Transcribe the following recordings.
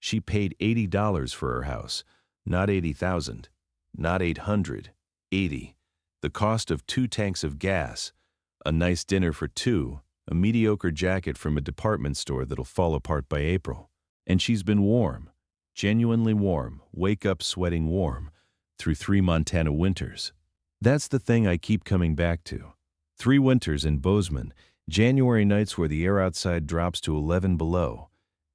She paid $80 for her house, not 80,000, not 800, 80. The cost of 2 tanks of gas, a nice dinner for 2, a mediocre jacket from a department store that'll fall apart by April. And she's been warm, genuinely warm, wake up sweating warm, through 3 Montana winters. That's the thing I keep coming back to. 3 winters in Bozeman, January nights where the air outside drops to 11 below,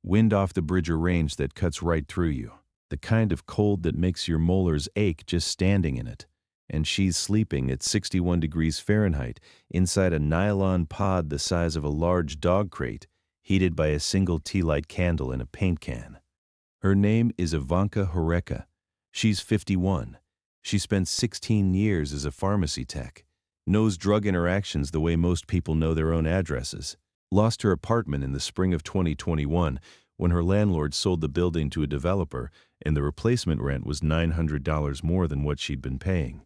wind off the Bridger Range that cuts right through you, the kind of cold that makes your molars ache just standing in it. And she's sleeping at 61 degrees Fahrenheit inside a nylon pod the size of a large dog crate, heated by a single tea light candle in a paint can. Her name is Ivanka Horeka. She's 51. She spent 16 years as a pharmacy tech, knows drug interactions the way most people know their own addresses, lost her apartment in the spring of 2021 when her landlord sold the building to a developer and the replacement rent was $900 more than what she'd been paying.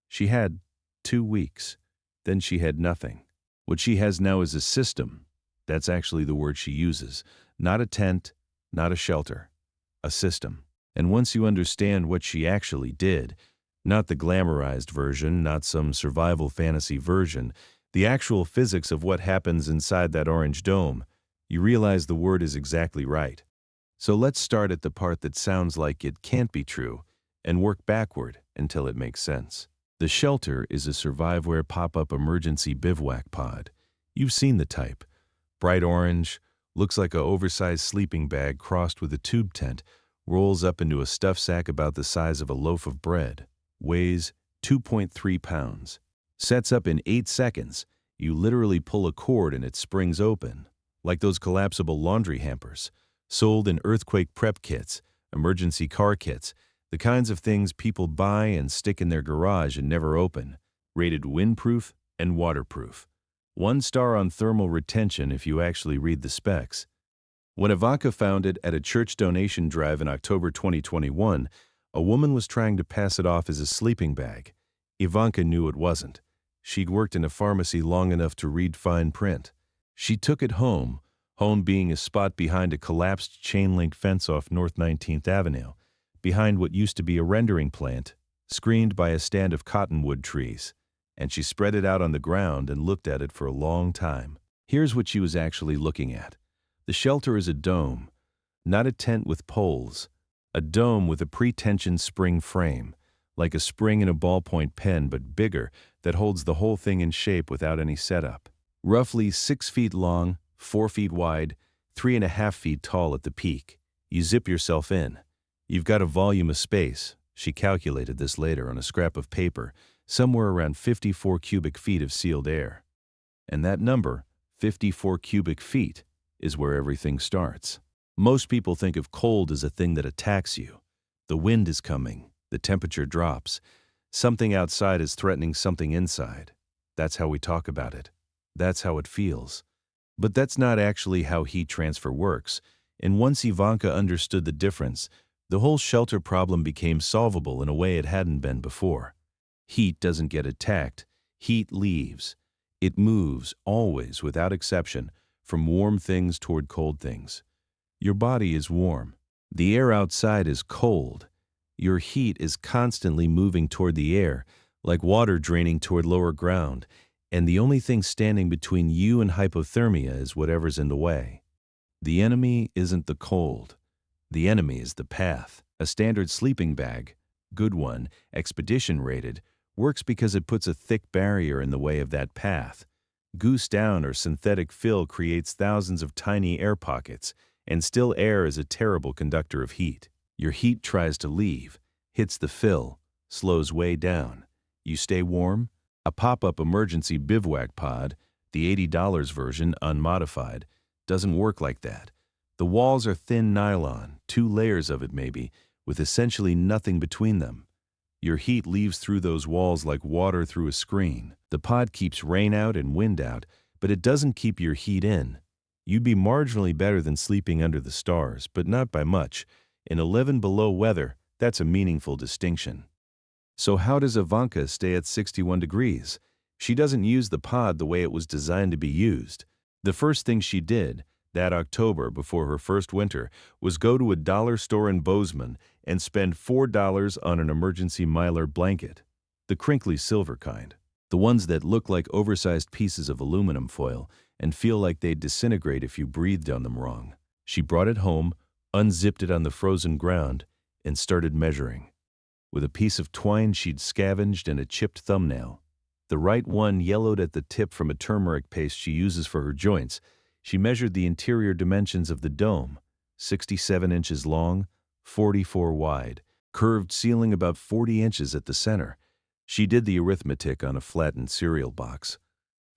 She had 2 weeks. Then she had nothing. What she has now is a system. That's actually the word she uses. Not a tent, not a shelter. A system. And once you understand what she actually did, not the glamorized version, not some survival fantasy version, the actual physics of what happens inside that orange dome, you realize the word is exactly right. So let's start at the part that sounds like it can't be true and work backward until it makes sense. The shelter is a Surviveware pop-up emergency bivouac pod. You've seen the type. Bright orange, looks like an oversized sleeping bag crossed with a tube tent, rolls up into a stuff sack about the size of a loaf of bread, weighs 2.3 pounds. Sets up in 8 seconds. You literally pull a cord and it springs open, like those collapsible laundry hampers, sold in earthquake prep kits, emergency car kits, the kinds of things people buy and stick in their garage and never open, rated windproof and waterproof. 1 star on thermal retention if you actually read the specs. When Ivanka found it at a church donation drive in October 2021, a woman was trying to pass it off as a sleeping bag. Ivanka knew it wasn't. She'd worked in a pharmacy long enough to read fine print. She took it home being a spot behind a collapsed chain-link fence off North 19th Avenue, behind what used to be a rendering plant, screened by a stand of cottonwood trees, and she spread it out on the ground and looked at it for a long time. Here's what she was actually looking at. The shelter is a dome, not a tent with poles, a dome with a pre-tensioned spring frame, like a spring in a ballpoint pen but bigger, that holds the whole thing in shape without any setup. Roughly 6 feet long, 4 feet wide, 3.5 feet tall at the peak. You zip yourself in. You've got a volume of space. She calculated this later on a scrap of paper, somewhere around 54 cubic feet of sealed air. And that number, 54 cubic feet, is where everything starts. Most people think of cold as a thing that attacks you. The wind is coming. The temperature drops. Something outside is threatening something inside. That's how we talk about it. That's how it feels. But that's not actually how heat transfer works. And once Ivanka understood the difference, the whole shelter problem became solvable in a way it hadn't been before. Heat doesn't get attacked. Heat leaves. It moves, always, without exception, from warm things toward cold things. Your body is warm. The air outside is cold. Your heat is constantly moving toward the air, like water draining toward lower ground, and the only thing standing between you and hypothermia is whatever's in the way. The enemy isn't the cold. The enemy is the path. A standard sleeping bag, good one, expedition rated, works because it puts a thick barrier in the way of that path. Goose down or synthetic fill creates thousands of tiny air pockets, and still air is a terrible conductor of heat. Your heat tries to leave, hits the fill, slows way down. You stay warm? A pop-up emergency bivouac pod, the $80 version unmodified, doesn't work like that. The walls are thin nylon, 2 layers of it maybe, with essentially nothing between them. Your heat leaves through those walls like water through a screen. The pod keeps rain out and wind out, but it doesn't keep your heat in. You'd be marginally better than sleeping under the stars, but not by much. In 11 below weather, that's a meaningful distinction. So how does Ivanka stay at 61 degrees? She doesn't use the pod the way it was designed to be used. The first thing she did, that October before her first winter was go to a dollar store in Bozeman and spend $4 on an emergency Mylar blanket, the crinkly silver kind, the ones that look like oversized pieces of aluminum foil and feel like they'd disintegrate if you breathed on them wrong. She brought it home, unzipped it on the frozen ground, and started measuring. With a piece of twine she'd scavenged and a chipped thumbnail, the right one yellowed at the tip from a turmeric paste she uses for her joints, she measured the interior dimensions of the dome, 67 inches long, 44 wide, curved ceiling about 40 inches at the center. She did the arithmetic on a flattened cereal box,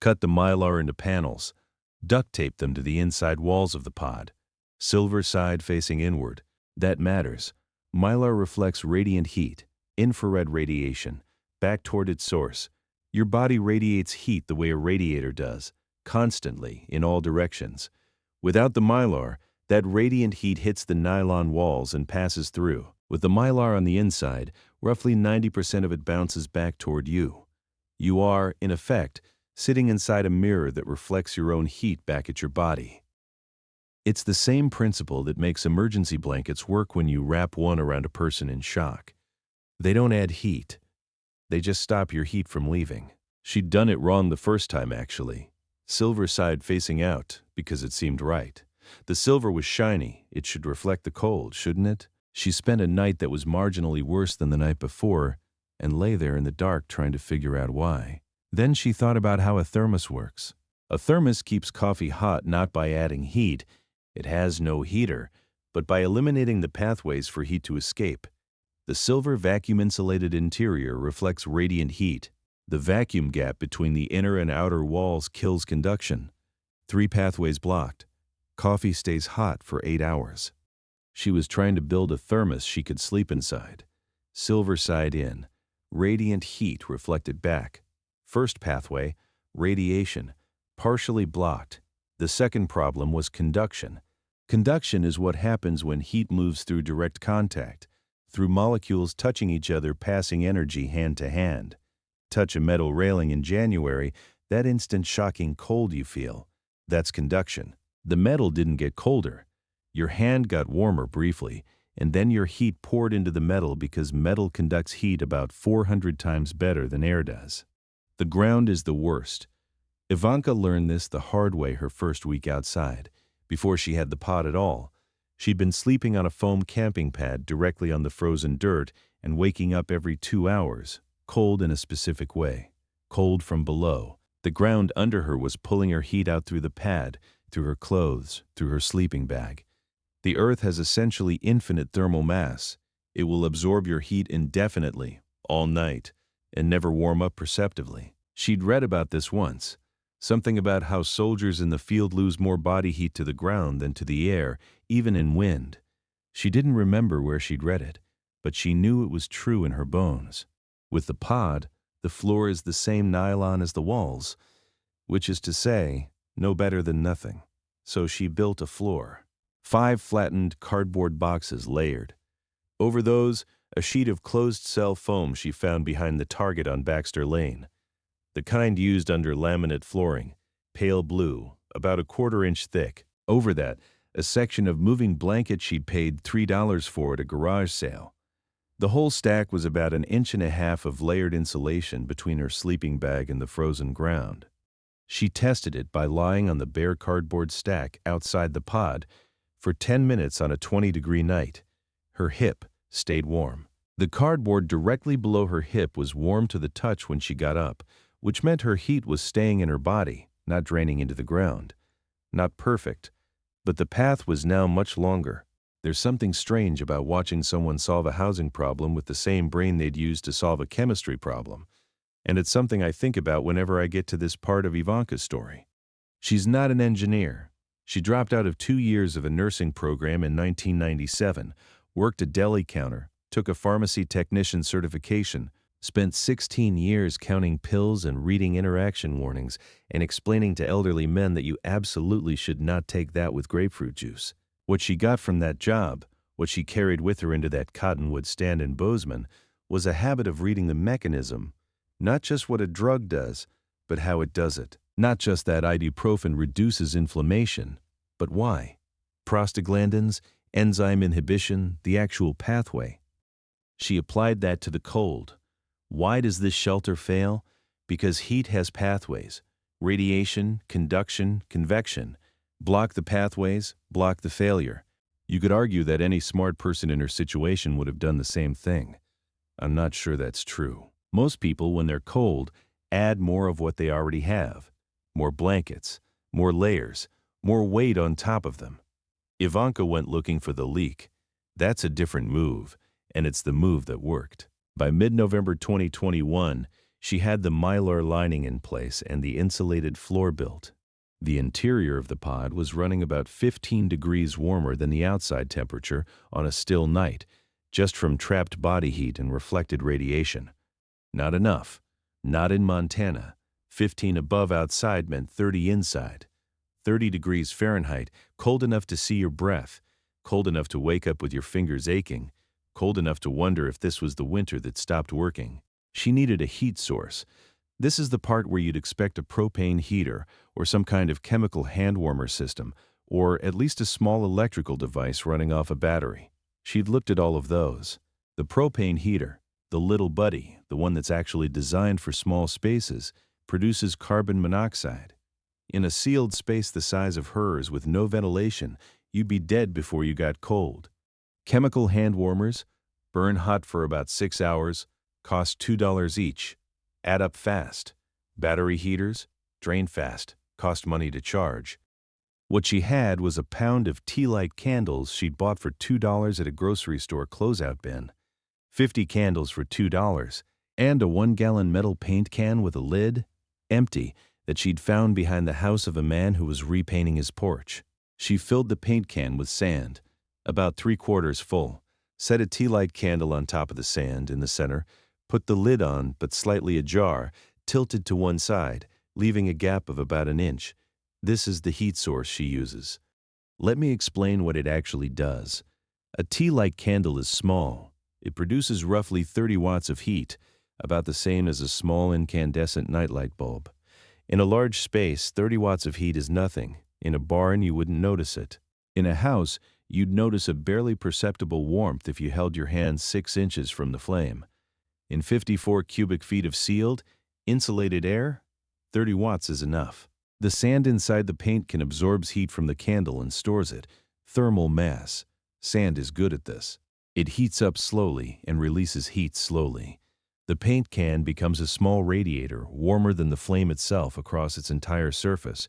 cut the Mylar into panels, duct taped them to the inside walls of the pod, silver side facing inward. That matters. Mylar reflects radiant heat, infrared radiation, back toward its source. Your body radiates heat the way a radiator does, constantly, in all directions. Without the Mylar, that radiant heat hits the nylon walls and passes through. With the Mylar on the inside, roughly 90% of it bounces back toward you. You are, in effect, sitting inside a mirror that reflects your own heat back at your body. It's the same principle that makes emergency blankets work when you wrap one around a person in shock. They don't add heat. They just stop your heat from leaving. She'd done it wrong the first time, actually. Silver side facing out, because it seemed right. The silver was shiny. It should reflect the cold, shouldn't it? She spent a night that was marginally worse than the night before and lay there in the dark trying to figure out why. Then she thought about how a thermos works. A thermos keeps coffee hot not by adding heat. It has no heater, but by eliminating the pathways for heat to escape. The silver vacuum-insulated interior reflects radiant heat. The vacuum gap between the inner and outer walls kills conduction. 3 pathways blocked. Coffee stays hot for 8 hours. She was trying to build a thermos she could sleep inside. Silver side in. Radiant heat reflected back. First pathway, radiation, partially blocked. The second problem was conduction. Conduction is what happens when heat moves through direct contact, through molecules touching each other, passing energy hand to hand. Touch a metal railing in January, that instant shocking cold you feel. That's conduction. The metal didn't get colder. Your hand got warmer briefly, and then your heat poured into the metal because metal conducts heat about 400 times better than air does. The ground is the worst. Ivanka learned this the hard way her first week outside. Before she had the pod at all, she'd been sleeping on a foam camping pad directly on the frozen dirt and waking up every 2 hours, cold in a specific way, cold from below. The ground under her was pulling her heat out through the pad, through her clothes, through her sleeping bag. The Earth has essentially infinite thermal mass. It will absorb your heat indefinitely, all night, and never warm up perceptibly. She'd read about this once. Something about how soldiers in the field lose more body heat to the ground than to the air, even in wind. She didn't remember where she'd read it, but she knew it was true in her bones. With the pod, the floor is the same nylon as the walls, which is to say, no better than nothing. So she built a floor. 5 flattened cardboard boxes layered. Over those, a sheet of closed-cell foam she found behind the Target on Baxter Lane. The kind used under laminate flooring, pale blue, about a 1/4 inch thick. Over that, a section of moving blanket she'd paid $3 for at a garage sale. The whole stack was about 1.5 inches of layered insulation between her sleeping bag and the frozen ground. She tested it by lying on the bare cardboard stack outside the pod for 10 minutes on a 20-degree night. Her hip stayed warm. The cardboard directly below her hip was warm to the touch when she got up, which meant her heat was staying in her body, not draining into the ground. Not perfect, but the path was now much longer. There's something strange about watching someone solve a housing problem with the same brain they'd use to solve a chemistry problem, and it's something I think about whenever I get to this part of Ivanka's story. She's not an engineer. She dropped out of 2 years of a nursing program in 1997, worked a deli counter, took a pharmacy technician certification, spent 16 years counting pills and reading interaction warnings and explaining to elderly men that you absolutely should not take that with grapefruit juice. What she got from that job, what she carried with her into that cottonwood stand in Bozeman, was a habit of reading the mechanism, not just what a drug does, but how it does it. Not just that ibuprofen reduces inflammation, But why? Prostaglandins, enzyme inhibition, the actual pathway. She applied that to the cold. Why does this shelter fail? Because heat has pathways. Radiation, conduction, convection. Block the pathways, block the failure. You could argue that any smart person in her situation would have done the same thing. I'm not sure that's true. Most people, when they're cold, add more of what they already have. More blankets, more layers, more weight on top of them. Ivanka went looking for the leak. That's a different move, and it's the move that worked. By mid-November 2021, she had the Mylar lining in place and the insulated floor built. The interior of the pod was running about 15 degrees warmer than the outside temperature on a still night, just from trapped body heat and reflected radiation. Not enough. Not in Montana. 15 above outside meant 30 inside. 30 degrees Fahrenheit, cold enough to see your breath, cold enough to wake up with your fingers aching, cold enough to wonder if this was the winter that stopped working. She needed a heat source. This is the part where you'd expect a propane heater or some kind of chemical hand warmer system, or at least a small electrical device running off a battery. She'd looked at all of those. The propane heater, the little buddy, the one that's actually designed for small spaces, produces carbon monoxide. In a sealed space the size of hers with no ventilation, you'd be dead before you got cold. Chemical hand warmers, burn hot for about 6 hours, cost $2 each. Add up fast. Battery heaters, drain fast, cost money to charge. What she had was a pound of tea light candles she'd bought for $2 at a grocery store closeout bin. 50 candles for $2, and a 1-gallon metal paint can with a lid, empty, that she'd found behind the house of a man who was repainting his porch. She filled the paint can with sand, about 3/4 full, set a tea light candle on top of the sand in the center, put the lid on but slightly ajar, tilted to one side, leaving a gap of about an inch. This is the heat source she uses. Let me explain what it actually does. A tea light candle is small. It produces roughly 30 watts of heat, about the same as a small incandescent nightlight bulb. In a large space, 30 watts of heat is nothing. In a barn, you wouldn't notice it. In a house, you'd notice a barely perceptible warmth if you held your hand 6 inches from the flame. In 54 cubic feet of sealed, insulated air, 30 watts is enough. The sand inside the paint can absorb heat from the candle and stores it. Thermal mass. Sand is good at this. It heats up slowly and releases heat slowly. The paint can becomes a small radiator, warmer than the flame itself across its entire surface,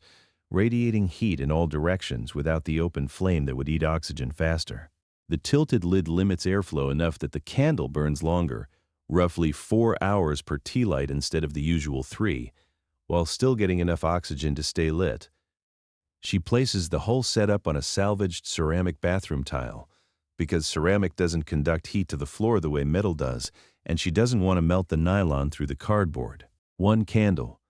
radiating heat in all directions without the open flame that would eat oxygen faster. The tilted lid limits airflow enough that the candle burns longer, roughly 4 hours per tea light instead of the usual 3, while still getting enough oxygen to stay lit. She places the whole setup on a salvaged ceramic bathroom tile, because ceramic doesn't conduct heat to the floor the way metal does, and she doesn't want to melt the nylon through the cardboard. 1 candle,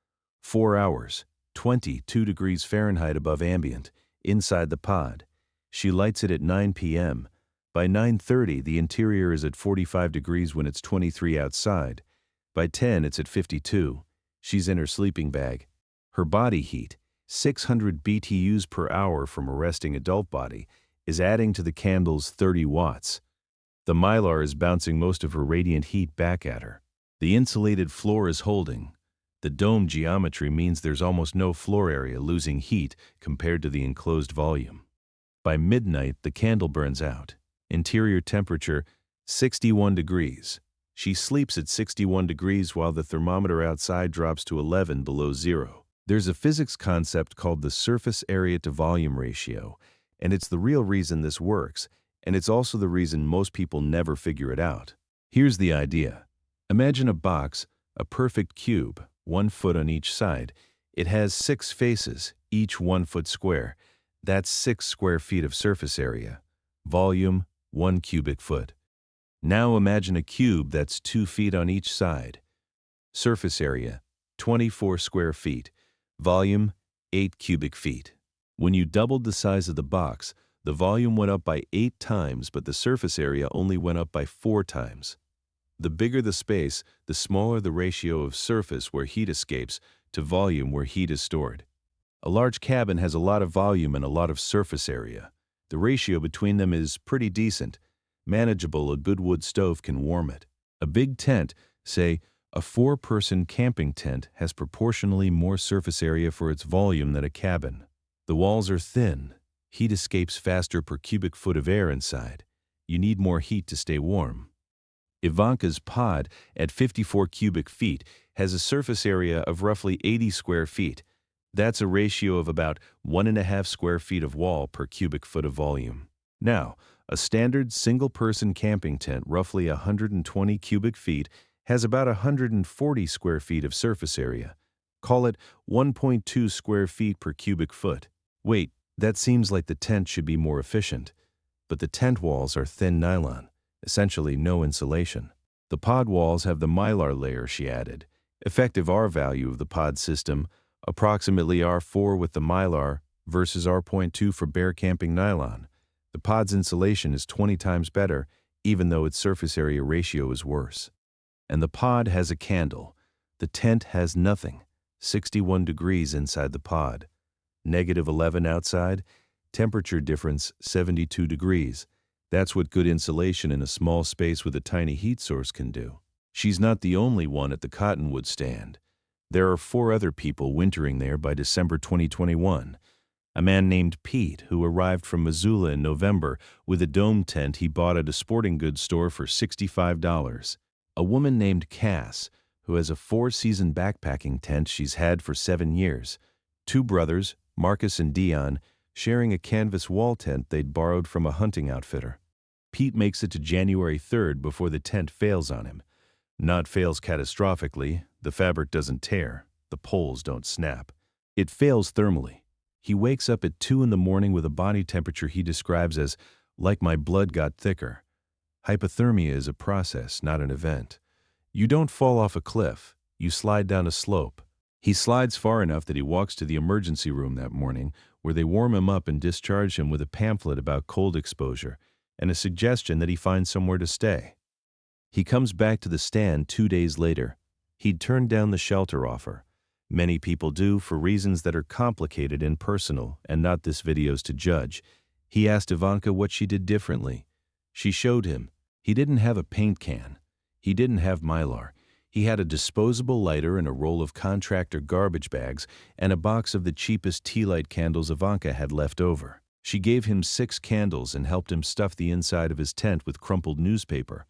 4 hours, 22 degrees Fahrenheit above ambient, inside the pod. She lights it at 9 p.m. By 9:30, the interior is at 45 degrees when it's 23 outside. By 10, it's at 52. She's in her sleeping bag. Her body heat, 600 BTUs per hour from a resting adult body, is adding to the candle's 30 watts. The Mylar is bouncing most of her radiant heat back at her. The insulated floor is holding. The dome geometry means there's almost no floor area losing heat compared to the enclosed volume. By midnight, the candle burns out. Interior temperature, 61 degrees. She sleeps at 61 degrees while the thermometer outside drops to 11 below zero. There's a physics concept called the surface area to volume ratio, and it's the real reason this works, and it's also the reason most people never figure it out. Here's the idea. Imagine a box, a perfect cube, 1 foot on each side. It has 6 faces, each 1 foot square. That's 6 square feet of surface area. Volume, 1 cubic foot. Now imagine a cube that's 2 feet on each side. Surface area, 24 square feet. Volume, 8 cubic feet. When you doubled the size of the box, the volume went up by 8 times, but the surface area only went up by 4 times. The bigger the space, the smaller the ratio of surface where heat escapes to volume where heat is stored. A large cabin has a lot of volume and a lot of surface area. The ratio between them is pretty decent. Manageable, a good wood stove can warm it. A big tent, say a 4-person camping tent, has proportionally more surface area for its volume than a cabin. The walls are thin. Heat escapes faster per cubic foot of air inside. You need more heat to stay warm. Ivanka's pod, at 54 cubic feet, has a surface area of roughly 80 square feet. That's a ratio of about 1.5 square feet of wall per cubic foot of volume. Now, a standard single-person camping tent, roughly 120 cubic feet, has about 140 square feet of surface area. Call it 1.2 square feet per cubic foot. Wait, that seems like the tent should be more efficient. But the tent walls are thin nylon, essentially no insulation. The pod walls have the Mylar layer, she added. Effective R value of the pod system, approximately R4 with the Mylar versus R.2 for bare camping nylon. The pod's insulation is 20 times better, even though its surface area ratio is worse. And the pod has a candle. The tent has nothing. 61 degrees inside the pod. -11 outside. Temperature difference 72 degrees. That's what good insulation in a small space with a tiny heat source can do. She's not the only one at the cottonwood stand. There are 4 other people wintering there by December 2021. A man named Pete, who arrived from Missoula in November with a dome tent he bought at a sporting goods store for $65. A woman named Cass, who has a 4-season backpacking tent she's had for 7 years. 2 brothers, Marcus and Dion, sharing a canvas wall tent they'd borrowed from a hunting outfitter. Pete makes it to January 3rd before the tent fails on him. Not fails catastrophically. The fabric doesn't tear. The poles don't snap. It fails thermally. He wakes up at 2 in the morning with a body temperature he describes as, like my blood got thicker. Hypothermia is a process, not an event. You don't fall off a cliff. You slide down a slope. He slides far enough that he walks to the emergency room that morning, where they warm him up and discharge him with a pamphlet about cold exposure and a suggestion that he find somewhere to stay. He comes back to the stand 2 days later. He'd turned down the shelter offer. Many people do for reasons that are complicated and personal and not this video's to judge. He asked Ivanka what she did differently. She showed him. He didn't have a paint can. He didn't have Mylar. He had a disposable lighter and a roll of contractor garbage bags and a box of the cheapest tea light candles Ivanka had left over. She gave him 6 candles and helped him stuff the inside of his tent with crumpled newspaper.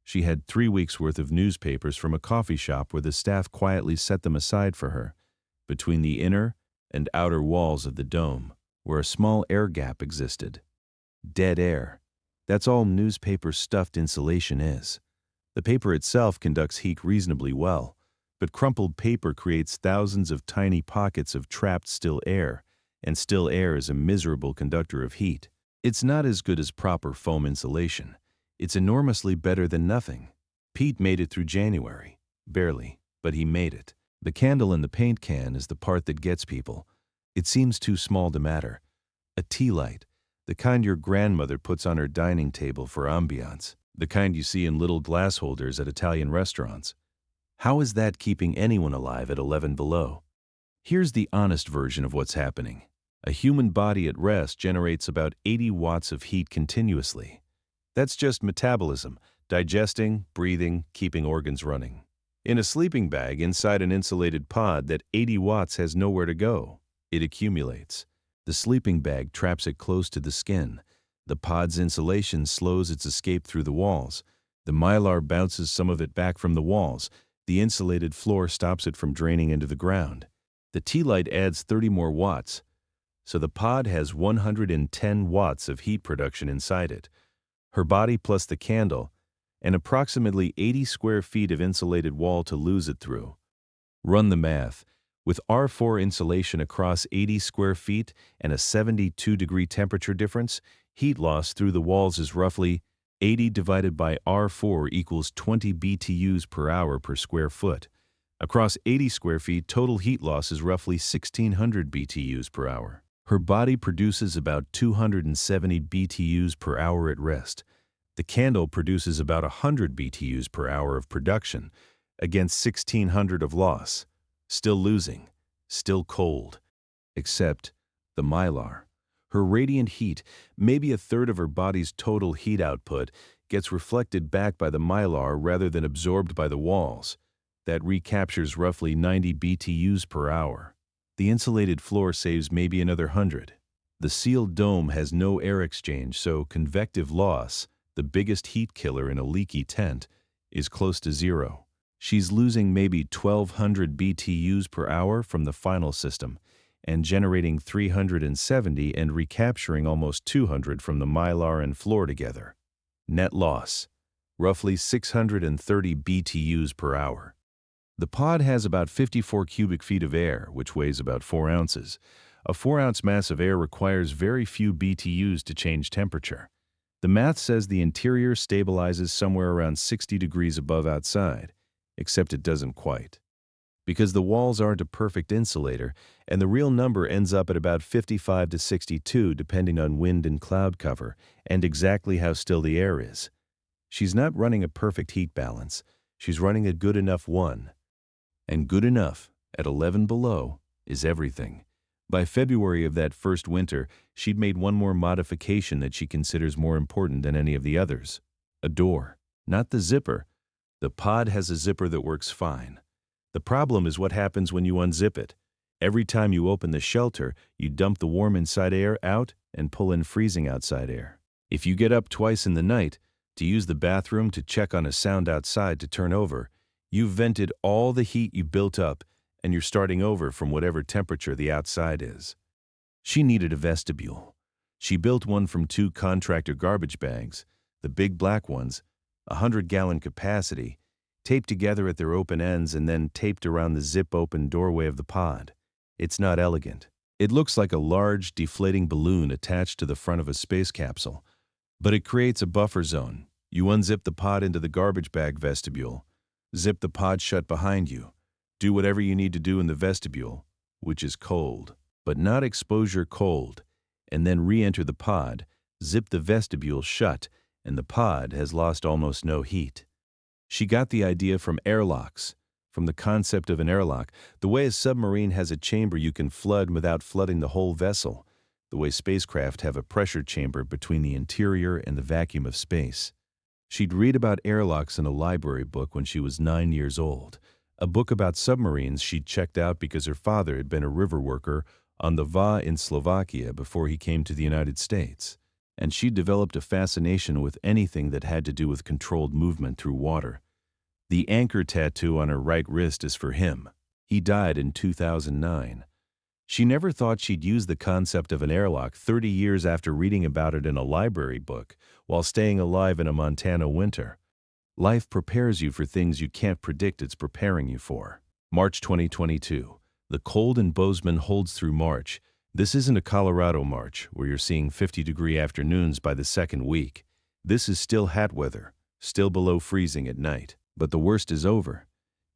She had 3 weeks' worth of newspapers from a coffee shop where the staff quietly set them aside for her, between the inner and outer walls of the dome, where a small air gap existed. Dead air. That's all newspaper-stuffed insulation is. The paper itself conducts heat reasonably well, but crumpled paper creates thousands of tiny pockets of trapped still air, and still air is a miserable conductor of heat. It's not as good as proper foam insulation. It's enormously better than nothing. Pete made it through January. Barely, but he made it. The candle in the paint can is the part that gets people. It seems too small to matter. A tea light, the kind your grandmother puts on her dining table for ambiance, the kind you see in little glass holders at Italian restaurants. How is that keeping anyone alive at 11 below? Here's the honest version of what's happening. A human body at rest generates about 80 watts of heat continuously. That's just metabolism, digesting, breathing, keeping organs running. In a sleeping bag inside an insulated pod, that 80 watts has nowhere to go. It accumulates. The sleeping bag traps it close to the skin. The pod's insulation slows its escape through the walls. The Mylar bounces some of it back from the walls. The insulated floor stops it from draining into the ground. The tea light adds 30 more watts. So the pod has 110 watts of heat production inside it. Her body plus the candle, and approximately 80 square feet of insulated wall to lose it through. Run the math. With R4 insulation across 80 square feet and a 72-degree temperature difference, heat loss through the walls is roughly 80 divided by R4 equals 20 BTUs per hour per square foot. Across 80 square feet, total heat loss is roughly 1,600 BTUs per hour. Her body produces about 270 BTUs per hour at rest. The candle produces about 100 BTUs per hour of production, against 1,600 of loss. Still losing, still cold. Except the Mylar. Her radiant heat, maybe a third of her body's total heat output, gets reflected back by the Mylar rather than absorbed by the walls. That recaptures roughly 90 BTUs per hour. The insulated floor saves maybe another 100. The sealed dome has no air exchange, so convective loss, the biggest heat killer in a leaky tent, is close to zero. She's losing maybe 1,200 BTUs per hour from the final system, and generating 370 and recapturing almost 200 from the Mylar and floor together. Net loss, roughly 630 BTUs per hour. The pod has about 54 cubic feet of air, which weighs about 4 ounces. A 4-ounce mass of air requires very few BTUs to change temperature. The math says the interior stabilizes somewhere around 60 degrees above outside, except it doesn't quite. Because the walls aren't a perfect insulator, and the real number ends up at about 55 to 62 depending on wind and cloud cover, and exactly how still the air is. She's not running a perfect heat balance, she's running a good enough one. And good enough, at 11 below, is everything. By February of that first winter, she'd made one more modification that she considers more important than any of the others. A door. Not the zipper. The pod has a zipper that works fine. The problem is what happens when you unzip it. Every time you open the shelter, you dump the warm inside air out and pull in freezing outside air. If you get up twice in the night, to use the bathroom, to check on a sound outside, to turn over, you've vented all the heat you built up, and you're starting over from whatever temperature the outside is. She needed a vestibule. She built one from 2 contractor garbage bags, the big black ones, 100-gallon capacity, taped together at their open ends and then taped around the zip-open doorway of the pod. It's not elegant. It looks like a large, deflating balloon attached to the front of a space capsule, but it creates a buffer zone. You unzip the pod into the garbage bag vestibule, zip the pod shut behind you, do whatever you need to do in the vestibule, which is cold, but not exposure cold, and then re-enter the pod, zip the vestibule shut, and the pod has lost almost no heat. She got the idea from airlocks, from the concept of an airlock, the way a submarine has a chamber you can flood without flooding the whole vessel, the way spacecraft have a pressure chamber between the interior and the vacuum of space. She'd read about airlocks in a library book when she was 9 years old, a book about submarines she'd checked out because her father had been a river worker on the Va in Slovakia before he came to the United States, and she'd developed a fascination with anything that had to do with controlled movement through water. The anchor tattoo on her right wrist is for him. He died in 2009. She never thought she'd use the concept of an airlock 30 years after reading about it in a library book while staying alive in a Montana winter. Life prepares you for things you can't predict it's preparing you for. March 2022. The cold in Bozeman holds through March. This isn't a Colorado March, where you're seeing 50-degree afternoons by the second week. This is still hat weather, still below freezing at night. But the worst is over.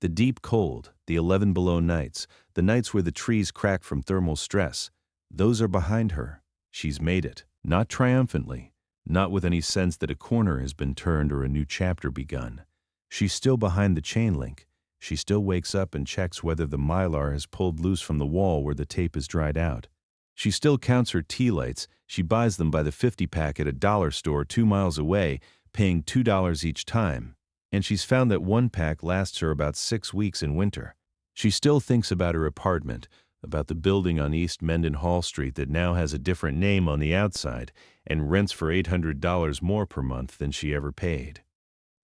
The deep cold, the 11 below nights, the nights where the trees crack from thermal stress, those are behind her. She's made it. Not triumphantly. Not with any sense that a corner has been turned or a new chapter begun. She's still behind the chain link. She still wakes up and checks whether the Mylar has pulled loose from the wall where the tape is dried out. She still counts her tea lights. She buys them by the 50-pack at a dollar store 2 miles away, paying $2 each time. And she's found that 1 pack lasts her about 6 weeks in winter. She still thinks about her apartment, about the building on East Mendenhall Street that now has a different name on the outside and rents for $800 more per month than she ever paid.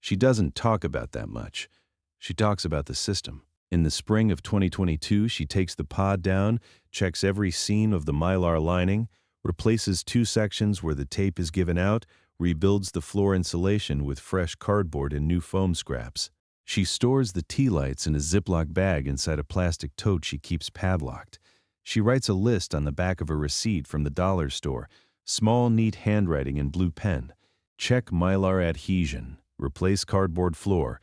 She doesn't talk about that much. She talks about the system. In the spring of 2022, she takes the pod down, checks every seam of the Mylar lining, replaces 2 sections where the tape is given out, rebuilds the floor insulation with fresh cardboard and new foam scraps. She stores the tea lights in a Ziploc bag inside a plastic tote she keeps padlocked. She writes a list on the back of a receipt from the dollar store, small, neat handwriting in blue pen. Check Mylar adhesion, replace cardboard floor,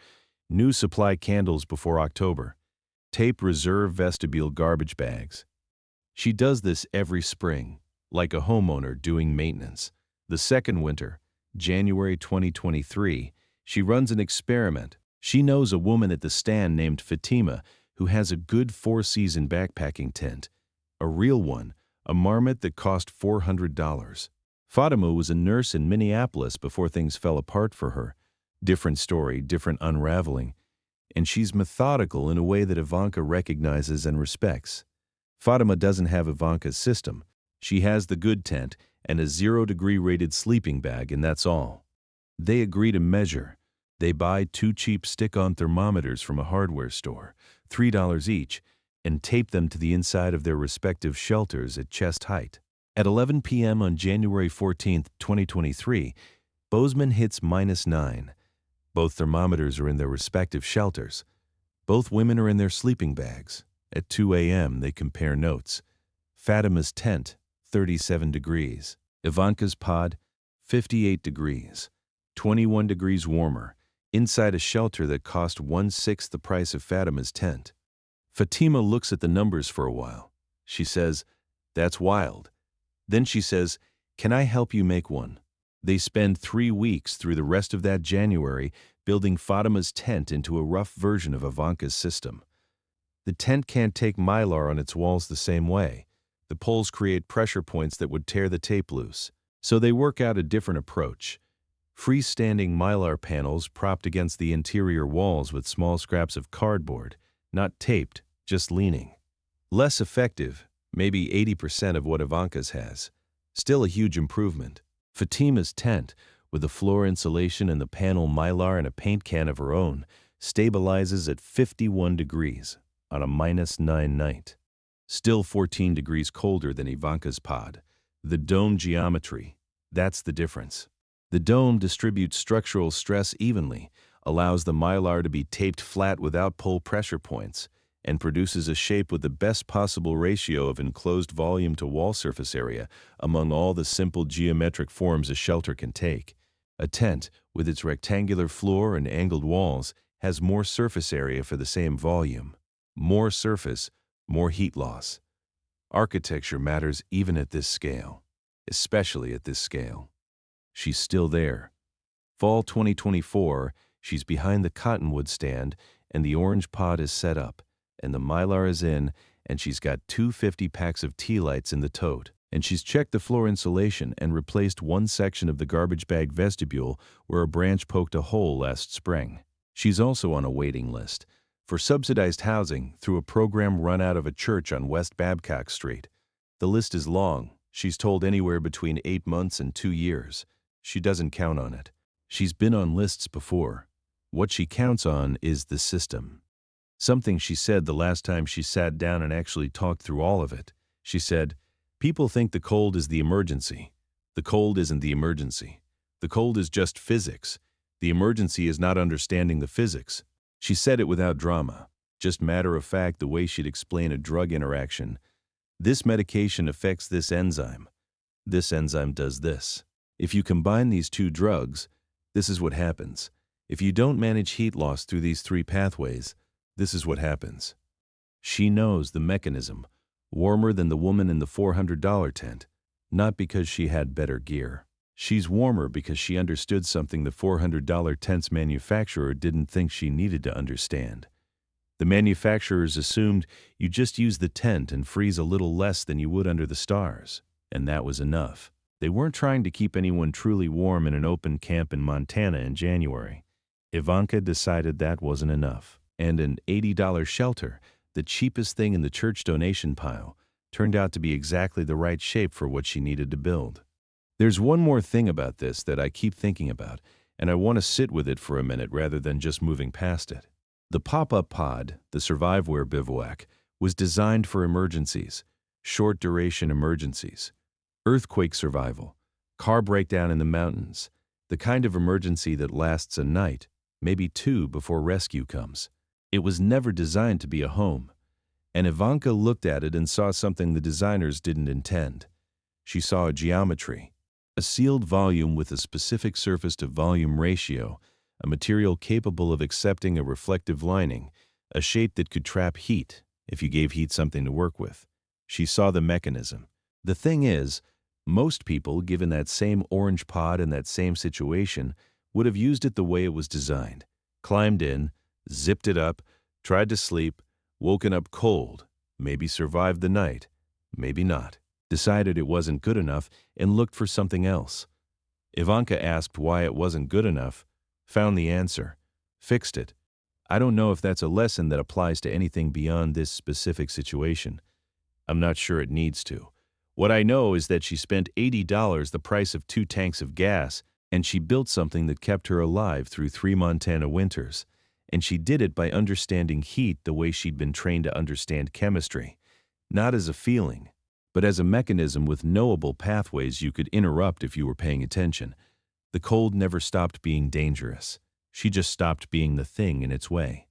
new supply candles before October, tape reserve vestibule garbage bags. She does this every spring, like a homeowner doing maintenance. The second winter, January 2023, she runs an experiment. She knows a woman at the stand named Fatima who has a good 4-season backpacking tent. A real one, a marmot that cost $400. Fatima was a nurse in Minneapolis before things fell apart for her. Different story, different unraveling. And she's methodical in a way that Ivanka recognizes and respects. Fatima doesn't have Ivanka's system. She has the good tent and a 0-degree rated sleeping bag, and that's all. They agree to measure. They buy 2 cheap stick-on thermometers from a hardware store, $3 each, and tape them to the inside of their respective shelters at chest height. At 11 p.m. on January 14, 2023, Bozeman hits -9. Both thermometers are in their respective shelters. Both women are in their sleeping bags. At 2 a.m., they compare notes. Fatima's tent, 37 degrees. Ivanka's pod, 58 degrees. 21 degrees warmer, inside a shelter that cost 1/6 the price of Fatima's tent. Fatima looks at the numbers for a while. She says, "That's wild." Then she says, "Can I help you make one?" They spend 3 weeks through the rest of that January building Fatima's tent into a rough version of Ivanka's system. The tent can't take Mylar on its walls the same way. The poles create pressure points that would tear the tape loose. So they work out a different approach. Freestanding Mylar panels propped against the interior walls with small scraps of cardboard, not taped, just leaning. Less effective, maybe 80% of what Ivanka's has. Still a huge improvement. Fatima's tent, with the floor insulation and the panel Mylar and a paint can of her own, stabilizes at 51 degrees on a -9 night. Still 14 degrees colder than Ivanka's pod. The dome geometry, that's the difference. The dome distributes structural stress evenly, allows the Mylar to be taped flat without pull pressure points, and produces a shape with the best possible ratio of enclosed volume to wall surface area among all the simple geometric forms a shelter can take. A tent, with its rectangular floor and angled walls, has more surface area for the same volume. More surface, more heat loss. Architecture matters even at this scale, especially at this scale. She's still there. Fall 2024, she's behind the cottonwood stand, and the orange pod is set up, and the Mylar is in, and she's got 250 packs of tea lights in the tote, and she's checked the floor insulation and replaced one section of the garbage bag vestibule where a branch poked a hole last spring. She's also on a waiting list for subsidized housing through a program run out of a church on West Babcock Street. The list is long. She's told anywhere between 8 months and 2 years. She doesn't count on it. She's been on lists before. What she counts on is the system. Something she said the last time she sat down and actually talked through all of it. She said, "People think the cold is the emergency. The cold isn't the emergency. The cold is just physics. The emergency is not understanding the physics." She said it without drama, just matter of fact the way she'd explain a drug interaction. This medication affects this enzyme. This enzyme does this. If you combine these 2 drugs, this is what happens. If you don't manage heat loss through these 3 pathways, this is what happens. She knows the mechanism, warmer than the woman in the $400 tent, not because she had better gear. She's warmer because she understood something the $400 tent's manufacturer didn't think she needed to understand. The manufacturers assumed you just use the tent and freeze a little less than you would under the stars, and that was enough. They weren't trying to keep anyone truly warm in an open camp in Montana in January. Ivanka decided that wasn't enough, and an $80 shelter, the cheapest thing in the church donation pile, turned out to be exactly the right shape for what she needed to build. There's one more thing about this that I keep thinking about, and I want to sit with it for a minute rather than just moving past it. The pop-up pod, the Surviveware bivouac, was designed for emergencies, short-duration emergencies. Earthquake survival, car breakdown in the mountains, the kind of emergency that lasts a night, maybe 2 before rescue comes. It was never designed to be a home. And Ivanka looked at it and saw something the designers didn't intend. She saw a geometry, a sealed volume with a specific surface-to-volume ratio, a material capable of accepting a reflective lining, a shape that could trap heat if you gave heat something to work with. She saw the mechanism. The thing is, most people, given that same orange pod in that same situation, would have used it the way it was designed. Climbed in, zipped it up, tried to sleep, woken up cold, maybe survived the night, maybe not. Decided it wasn't good enough and looked for something else. Ivanka asked why it wasn't good enough, found the answer, fixed it. I don't know if that's a lesson that applies to anything beyond this specific situation. I'm not sure it needs to. What I know is that she spent $80, the price of 2 tanks of gas, and she built something that kept her alive through 3 Montana winters. And she did it by understanding heat the way she'd been trained to understand chemistry. Not as a feeling, but as a mechanism with knowable pathways you could interrupt if you were paying attention. The cold never stopped being dangerous. She just stopped being the thing in its way.